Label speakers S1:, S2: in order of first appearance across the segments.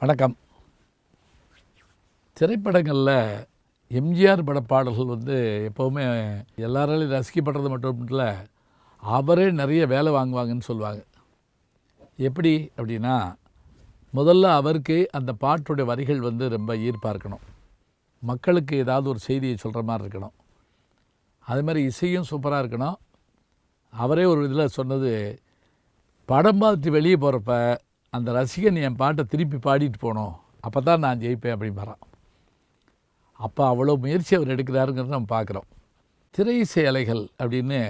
S1: வணக்கம். திரைப்படங்களில் எம்ஜிஆர் பட பாடல்கள் எப்போவுமே எல்லாராலையும் ரசிக்கப்படுறது மட்டும் இல்லை, அவரே நிறைய வேலை வாங்குவாங்கன்னு சொல்லுவாங்க. எப்படி அப்படின்னா, முதல்ல அவருக்கு அந்த பாட்டுடைய வரிகள் ரொம்ப ஈர்ப்பாக இருக்கணும், மக்களுக்கு ஏதாவது ஒரு செய்தியை சொல்கிற மாதிரி இருக்கணும். அது மாதிரி இசையும் சூப்பராக இருக்கணும். அவரே ஒரு இதில் சொன்னது, படம் பார்த்துட்டு வெளியே போகிறப்ப அந்த ரசிகன் என் பாட்டை திருப்பி பாடிட்டு போனோம், அப்போ தான் நான் ஜெயிப்பேன் அப்படின்பாரான். அப்போ அவ்வளோ முயற்சி அவர் எடுக்கிறாருங்கிறத நம்ம பார்க்குறோம். திரை இசை அலைகள் அப்படின்னு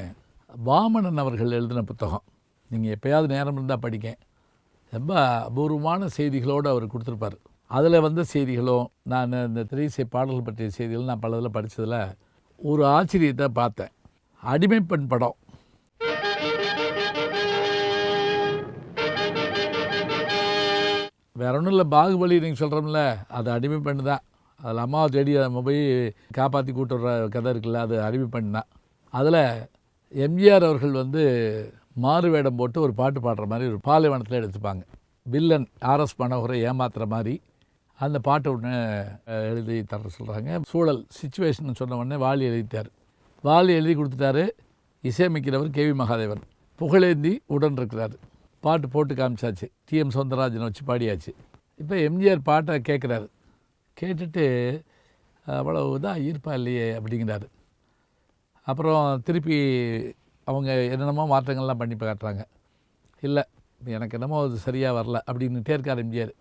S1: வாமனன் அவர்கள் எழுதின புத்தகம், நீங்கள் எப்போயாவது நேரம் இருந்தால் படிங்க. ரொம்ப அபூர்வமான செய்திகளோடு அவர் கொடுத்துருப்பார். அதில் வந்த செய்திகளும், நான் இந்த திரை இசை பாடல்கள் பற்றிய செய்திகள் நான் பல இதில் படித்ததில் ஒரு ஆச்சரியத்தை பார்த்தேன். அடிமைப்பெண் படம், வேற ஒன்றும் இல்லை, பாகுபலி நீங்கள் சொல்கிறோம்ல, அது அடிமை பெண் தான். அதில் அம்மாவை தேடி நம்ம போய் காப்பாற்றி கூட்டு வர்ற கதை இருக்குல்ல, அது அடிமை பெண் தான். அதில் எம்ஜிஆர் அவர்கள் மாறு வேடம் போட்டு ஒரு பாட்டு பாடுற மாதிரி ஒரு பாலைவனத்தில் எடுத்துப்பாங்க. வில்லன் ஆர்எஸ் மனோகரை ஏமாத்துகிற மாதிரி அந்த பாட்டை ஒன்று எழுதி தர சொல்கிறாங்க. சூழல் சிச்சுவேஷன் சொன்ன உடனே வாலி எழுதிட்டார். வாலி எழுதி கொடுத்துட்டாரு. இசையமைக்கிறவர் கேவி மகாதேவன். புகழேந்தி உடன் இருக்கிறார். பாட்டு போட்டு காமிச்சாச்சு. டிஎம் சௌந்தரராஜனை வச்சு பாடியாச்சு. இப்போ எம்ஜிஆர் பாட்டை கேட்குறாரு. கேட்டுட்டு அவ்வளவு இதாக ஈர்ப்பா இல்லையே அப்படிங்கிறாரு. அப்புறம் திருப்பி அவங்க என்னென்னமோ மாற்றங்கள்லாம் பண்ணி காட்டுறாங்க. இல்லை, எனக்கு என்னமோ அது சரியாக வரல அப்படின்னுட்டே இருக்கார் எம்ஜிஆர்.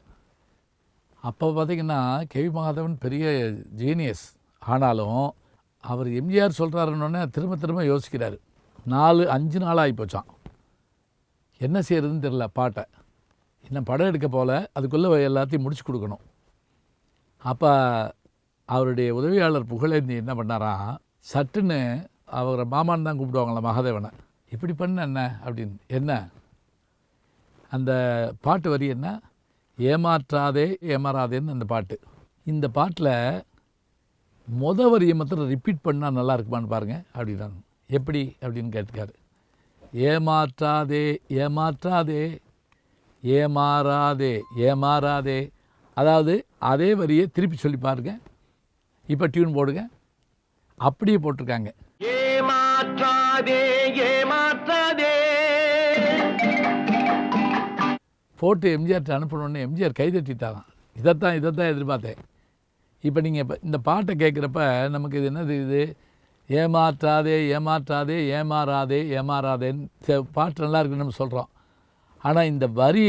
S1: அப்போ பார்த்திங்கன்னா கேவி மகாதேவன் பெரிய ஜீனியஸ். ஆனாலும் அவர் எம்ஜிஆர் சொல்கிறாருன்னொன்னே திரும்ப திரும்ப யோசிக்கிறார். 4-5 நாள் ஆகிப்போச்சான். என்ன செய்கிறதுன்னு தெரில. பாட்டை இன்னும் படம் எடுக்க போல், அதுக்குள்ளே எல்லாத்தையும் முடிச்சு கொடுக்கணும். அப்போ அவருடைய உதவியாளர் புகழேந்தி என்ன பண்ணாராம், சட்டுன்னு அவரை மாமான்னு தான் கூப்பிடுவாங்களா மகாதேவனை, இப்படி பண்ண என்ன அப்படின்னு. என்ன அந்த பாட்டு வரி என்ன, ஏமாற்றாதே ஏமாறாதேன்னு அந்த பாட்டு. இந்த பாட்டில் வரியை மாத்திரம் ரிப்பீட் பண்ணால் நல்லா இருக்குமான்னு பாருங்கள் அப்படின்னாங்க. எப்படி அப்படின்னு கேட்டுக்காரு. ஏமாற்றாதே ஏமாற்றாதே ஏமாறாதே ஏமாறாதே, அதாவது அதே வரியை திருப்பி சொல்லி பாருங்க. இப்போ டியூன் போடுங்க. அப்படியே போட்டிருக்காங்க. ஏமாற்றாதே ஏமாற்றாதே போட்டு எம்ஜிஆர்ட்ட அனுப்பணுன்னு எம்ஜிஆர் கைதட்டிட்டாராம். இதைத்தான் எதிர்பார்த்தேன். இப்போ நீங்கள் இந்த பாட்டை கேட்குறப்ப நமக்கு இது என்னது, இது ஏமாற்றாதே ஏமாற்றாதே ஏமாறாதே ஏமாறாதேன்னு பாட்டு நல்லா இருக்குன்னு நம்ம சொல்கிறோம். ஆனால் இந்த வரி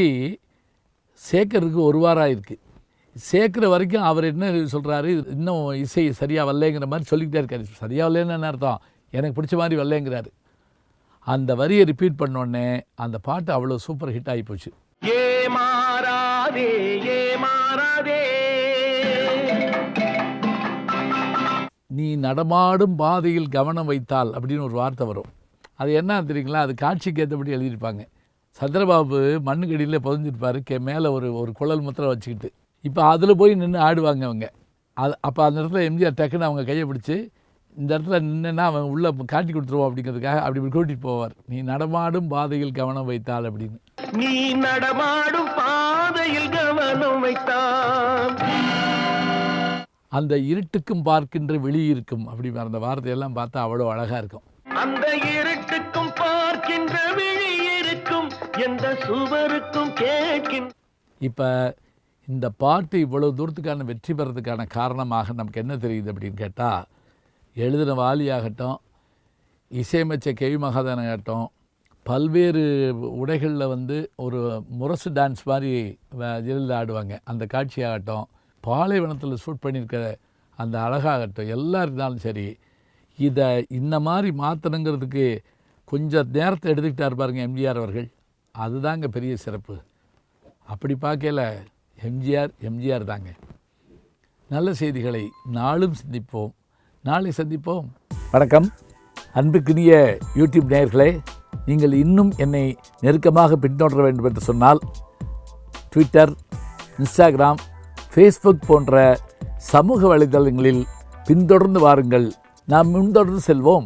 S1: சேர்க்கறதுக்கு ஒரு வாரம் ஆயிருக்கு. சேர்க்குற வரைக்கும் அவர் என்ன சொல்கிறாரு, இன்னும் இசை சரியாக வரலைங்கிற மாதிரி சொல்லிக்கிட்டே இருக்காரு. சரியாக வரலன்னு என்ன அர்த்தம், எனக்கு பிடிச்ச மாதிரி வரலைங்கிறாரு. அந்த வரியை ரிப்பீட் பண்ணோடனே அந்த பாட்டு அவ்வளோ சூப்பர் ஹிட் ஆகி போச்சு. ஏமாறாதே ஏமாறாதே, நீ நடமாடும் பாதையில் கவனம் வைத்தால் அப்படின்னு ஒரு வார்த்தை வரும். அது என்ன தெரியுங்களா, அது காட்சிக்கு ஏற்றபடி எழுதியிருப்பாங்க. சந்திரபாபு மண்ணுக்கடியில் புதஞ்சிருப்பார், மேலே ஒரு குழல் முத்திரை வச்சுக்கிட்டு. இப்போ அதில் போய் நின்று ஆடுவாங்க அவங்க. அப்போ அந்த இடத்துல எம்ஜிஆர் டக்குன்னு அவங்க கையை பிடிச்சி, இந்த இடத்துல நின்றுன்னா அவன் உள்ளே காட்டி கொடுத்துருவோம் அப்படிங்கிறதுக்காக அப்படி கூட்டிகிட்டு போவார். நீ நடமாடும் பாதையில் கவனம் வைத்தால் அப்படின்னு. நீ நடமாடும் பாதையில் கவனம் வைத்தால் அந்த இருட்டுக்கும் பார்க்கின்ற வெளி இருக்கும் அப்படி அந்த வார்த்தையெல்லாம் பார்த்தா அவ்வளோ அழகாக இருக்கும். அந்த இருட்டுக்கும் பார்க்கின்ற வெளி இருக்கும், எந்த சுவருக்கும் கேட்கின். இப்போ இந்த பாட்டு இவ்வளோ தூரத்துக்கான வெற்றி பெறதுக்கான காரணமாக நமக்கு என்ன தெரியுது அப்படின்னு கேட்டால், எழுதின வாலியாகட்டும், இசையமைச்ச கேவி மகாதேவனாகட்டும், பல்வேறு உடைகளில் ஒரு முரசு டான்ஸ் மாதிரி ஜெயலலிதா ஆடுவாங்க, அந்த காட்சியாகட்டும், பாலைவனத்தில் ஷூட் பண்ணியிருக்கிற அந்த அழகாகட்டும், எல்லாம் இருந்தாலும் சரி, இதை இந்த மாதிரி மாற்றணுங்கிறதுக்கு கொஞ்சம் நேரத்தை எடுத்துக்கிட்டார் பாருங்க எம்ஜிஆர் அவர்கள். அதுதாங்க பெரிய சிறப்பு. அப்படி பார்க்கல எம்ஜிஆர் தாங்க. நல்ல செய்திகளை நாளும் சிந்திப்போம், நாளை சந்திப்போம். வணக்கம். அன்புக்குரிய யூடியூப் நேயர்களே, நீங்கள் இன்னும் என்னை நெருக்கமாக பின்தொடர வேண்டும் என்று சொன்னால் ட்விட்டர், இன்ஸ்டாகிராம், ஃபேஸ்புக் போன்ற சமூக வலைதளங்களில் பின்தொடர்ந்து வாருங்கள். நாம் முன்தொடர்ந்து செல்வோம்.